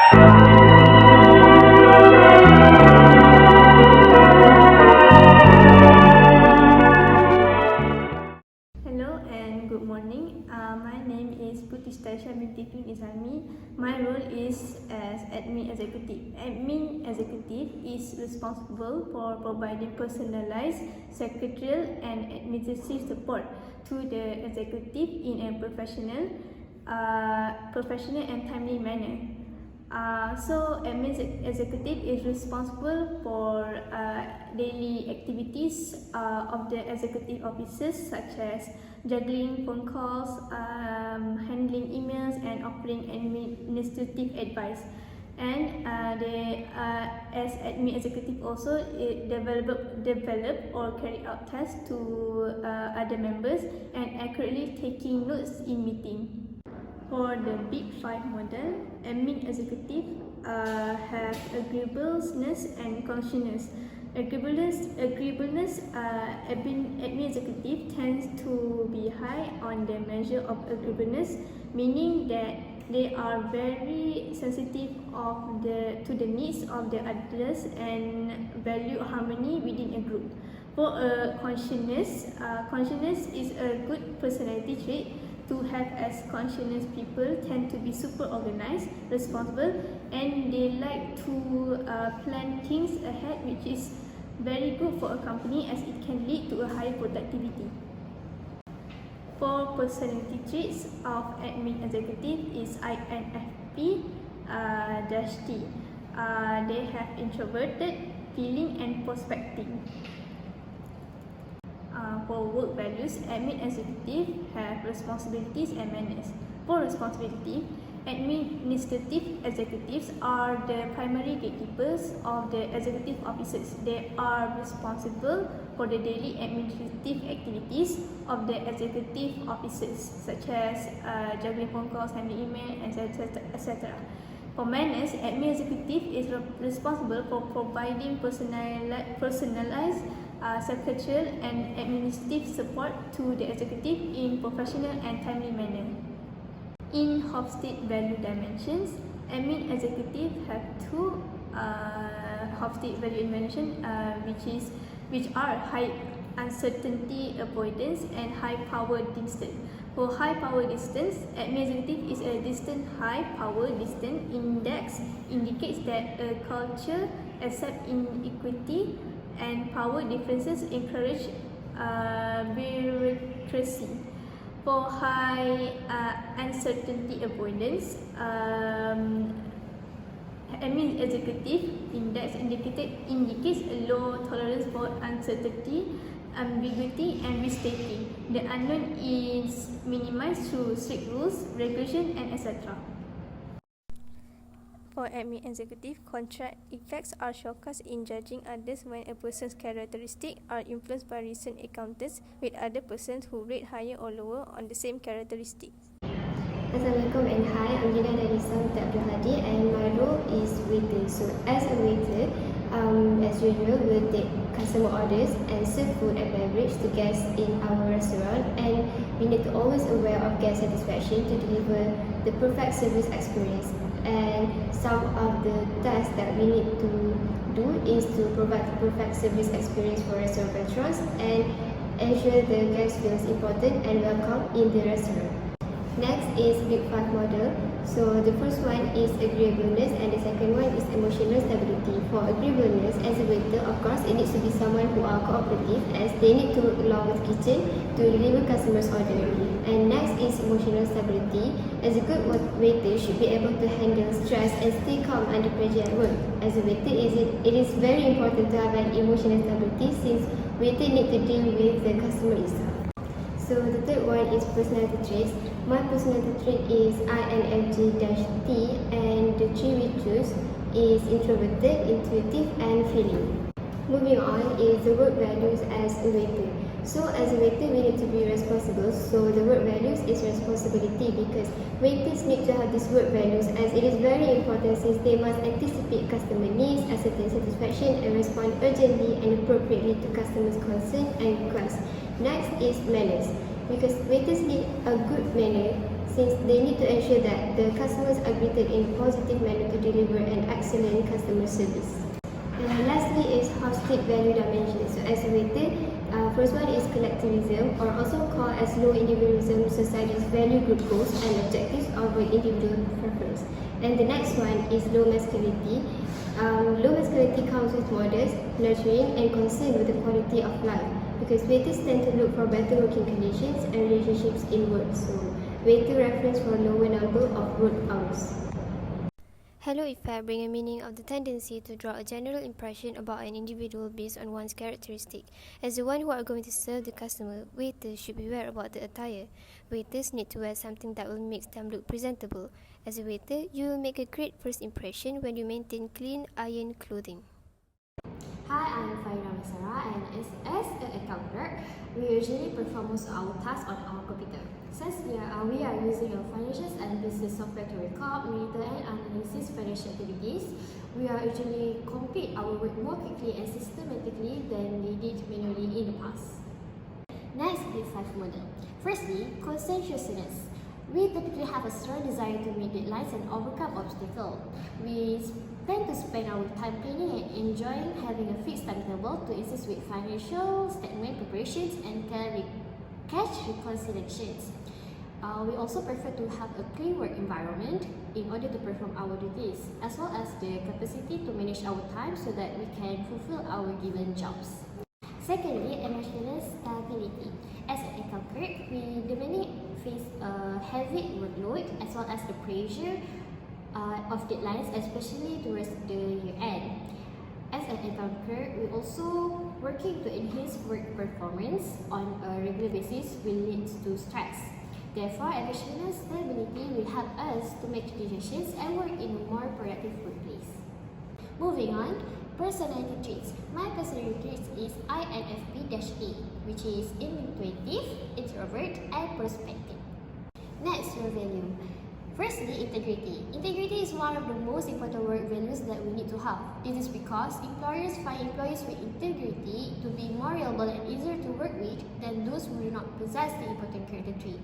Hello and good morning. My name is Puteri. My role is as admin executive. Admin executive is responsible for providing personalized secretarial and administrative support to the executive in a professional and timely manner. So admin executive is responsible for daily activities of the executive officers, such as juggling phone calls, handling emails, and offering administrative advice. And as admin executive also develop or carry out tasks to other members and accurately taking notes in meeting. For the Big Five model, admin executive have agreeableness and conscientiousness. Agreeableness, admin executive tends to be high on the measure of agreeableness, meaning that they are very sensitive to the needs of the others and value harmony within a group. For conscientiousness is a good personality trait to have, as conscientious people tend to be super organized, responsible, and they like to plan things ahead, which is very good for a company as it can lead to a higher productivity. For personality traits of admin executive is INFP-T. They have introverted, feeling, and prospecting. For work values, admin executive have responsibilities and manners. For responsibility, administrative executives are the primary gatekeepers of the executive officers. They are responsible for the daily administrative activities of the executive officers, such as juggling phone calls, handling email, etc. For manners, admin executive is responsible for providing personalized secretarial and administrative support to the executive in professional and timely manner. In Hofstede value dimensions, admin executive have two Hofstede value dimensions, which are high uncertainty avoidance and high power distance. For high power distance, admin executive is a distant high power distance index indicates that a culture accepts inequity and power differences encourage bureaucracy. For high uncertainty avoidance, admin executive index indicates a low tolerance for uncertainty, ambiguity, and risk-taking. The unknown is minimized through strict rules, regulation, and etc. For admin executive, contract effects are shortcuts in judging others when a person's characteristics are influenced by recent encounters with other persons who rate higher or lower on the same characteristics. Assalamualaikum and hi, I'm Deena Dalissa and my role is waiter. So as a waiter, as usual, we'll take customer orders and serve food and beverage to guests in our restaurant, and we need to always aware of guest satisfaction to deliver the perfect service experience. And some of the tasks that we need to do is to provide the perfect service experience for restaurants and ensure the guest feels important and welcome in the restaurant. Next is Big Five model. So the first one is agreeableness and the second one is emotional stability. For agreeableness, as a waiter, of course, it needs to be someone who are cooperative as they need to work along with kitchen to deliver customers' order. And next is emotional stability. As a good waiter should be able to handle stress and stay calm under pressure at work. As a waiter, it is very important to have an emotional stability since waiter need to deal with the customer itself. So the third one is personality traits. My personality trait is INFJ-T, and the three we choose is introverted, intuitive, and feeling. Moving on is the work values as a waiter. So as a waiter, we need to be responsible. So the work values is responsibility because waiters need to have these work values as it is very important since they must anticipate customer needs, ascertain satisfaction, and respond urgently and appropriately to customers' concerns and requests. Next is manners, because waiters need a good manner since they need to ensure that the customers are greeted in a positive manner to deliver an excellent customer service. And lastly is holistic value dimensions. So as a waiter, first one is collectivism, or also called as low individualism, society's value group goals and objectives over individual preference. And the next one is low masculinity. Low masculinity comes with modest, nurturing, and concern with the quality of life, because waiters tend to look for better working conditions and relationships in work. So waiter reference for lower number of work hours. Hello effect bring a meaning of the tendency to draw a general impression about an individual based on one's characteristic. As the one who are going to serve the customer, waiters should be aware about the attire. Waiters need to wear something that will make them look presentable. As a waiter, you will make a great first impression when you maintain clean, ironed clothing. Hi, I'm Faridah Maisarah, and as an account clerk, we usually perform most of our tasks on our computer. Since we are using a financial and business software to record, monitor, and analyze financial activities, we are usually complete our work more quickly and systematically than they did manually in the past. Next, Big 5 model. Firstly, conscientiousness. We typically have a strong desire to meet deadlines and overcome obstacles. We tend to spend our time planning and enjoying having a fixed timetable to assist with financial statement preparations and cash reconciliations. We also prefer to have a clean work environment in order to perform our duties, as well as the capacity to manage our time so that we can fulfill our given jobs. Secondly, emotional stability. As an account clerk, we definitely face a heavy workload as well as the pressure of deadlines, especially towards the year end. As an account clerk, we also working to enhance work performance on a regular basis will lead to stress. Therefore, emotional stability will help us to make decisions and work in a more productive workplace. Moving on, personality traits. My personality traits is INFP-A, which is intuitive, introvert, and prospective. Next, your value. Firstly, integrity. Integrity is one of the most important work values that we need to have. This is because employers find employees with integrity to be more reliable and easier to work with than those who do not possess the important character trait.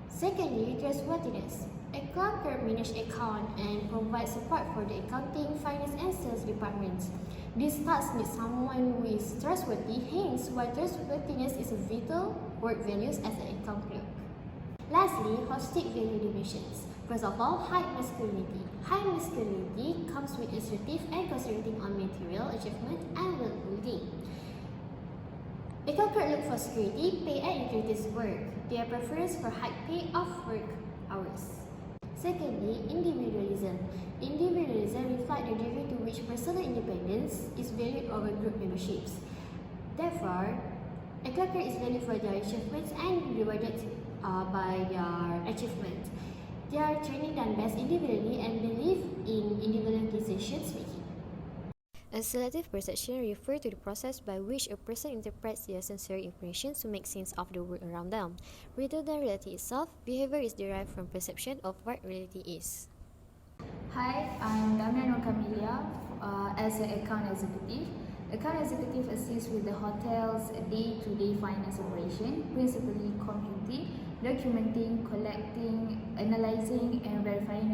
Secondly, trustworthiness. Account clerk manage account and provide support for the accounting, finance, and sales departments. These tasks need someone who is trustworthy, hence why trustworthiness is a vital work values as an account clerk. Lastly, holistic value dimensions. First of all, high masculinity. High masculinity comes with assertive and concentrating on material achievement and well-being. Account clerk look for security, pay, and increase work. Their preference for high pay of work hours. Secondly, individualism. Individualism reflects the degree to which personal independence is valued over group memberships. Therefore, account clerk is valued for their achievements and rewarded by their achievement. They are training done best individually and believe in individual decisions making. A selective perception refers to the process by which a person interprets their sensory information to make sense of the world around them. Rather than reality itself, behavior is derived from perception of what reality is. Hi, I'm Damia Nur Kamilea as an account executive. Account executive assists with the hotel's day-to-day finance operation, principally computing, documenting, collecting, analyzing, and verifying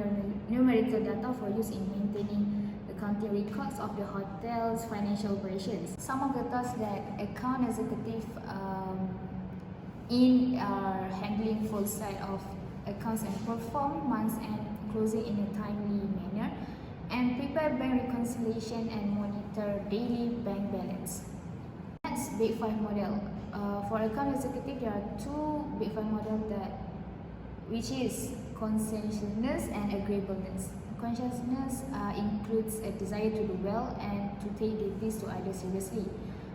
numerical data for use in maintaining accounting records of the hotel's financial operations. Some of the tasks that account executive are handling full set of accounts and perform month-end closing in a timely manner, and prepare bank reconciliation and monitor daily bank balance. Next, Big 5 model. For account executive, there are two Big 5 models which is conscientiousness and agreeableness. Conscientiousness includes a desire to do well and to take duties to others seriously.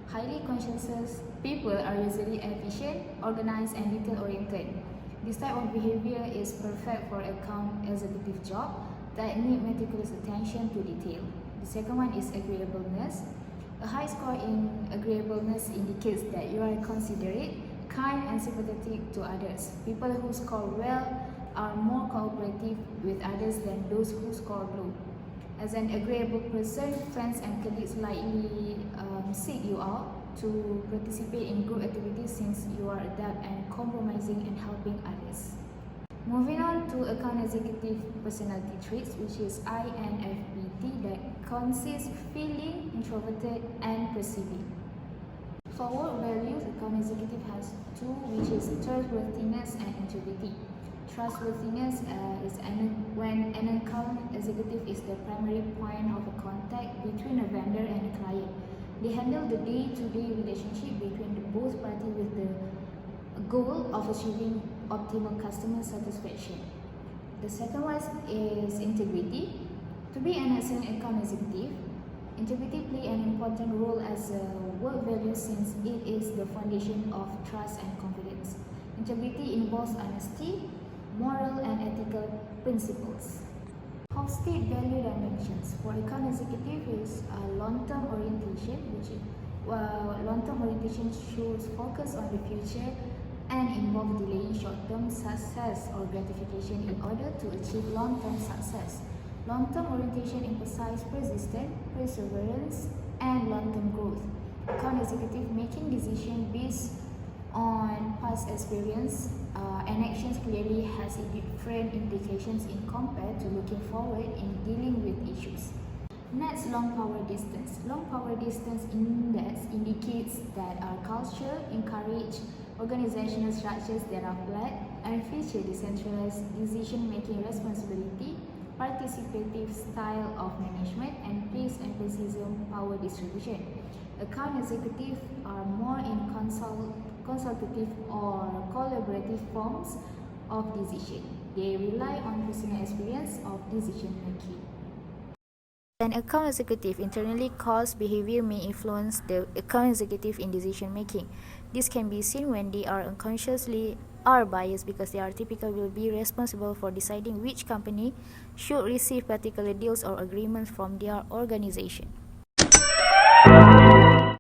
Highly conscientious people are usually efficient, organized, and detail-oriented. This type of behavior is perfect for account executive job that need meticulous attention to detail. The second one is agreeableness. A high score in agreeableness indicates that you are considerate, kind, and sympathetic to others. People who score well are more cooperative with others than those who score low. As an agreeable person, friends and colleagues likely seek you out to participate in group activities since you are adept and compromising and helping others. Moving on to account executive personality traits, which is INFPT, that consists feeling, introverted, and perceiving. For work values, account executive has two, which is trustworthiness and integrity. Trustworthiness is when an account executive is the primary point of contact between a vendor and a client. They handle the day-to-day relationship between the both parties with the goal of achieving optimal customer satisfaction. The second one is integrity. To be an excellent account executive, integrity plays an important role as a work value since it is the foundation of trust and confidence. Integrity involves honesty, moral and ethical principles. Hofstede value dimensions for account executive is long-term orientation, long-term orientation shows focus on the future and involve delaying short-term success or gratification in order to achieve long-term success. Long-term orientation emphasizes persistence, perseverance, and long-term growth. Account executive making decisions based on past experience and actions clearly has different implications in compared to looking forward in dealing with issues. Next, long power distance. Long power distance index indicates that our culture encourage organizational structures that are flat and feature decentralized decision-making responsibility, participative style of management, and place emphasis on power distribution. Account executives are more in consultative or collaborative forms of decision. They rely on personal experience of decision making. An account executive internally calls behavior may influence the account executive in decision making. This can be seen when they are unconsciously are biased because they are typically will be responsible for deciding which company should receive particular deals or agreements from their organization.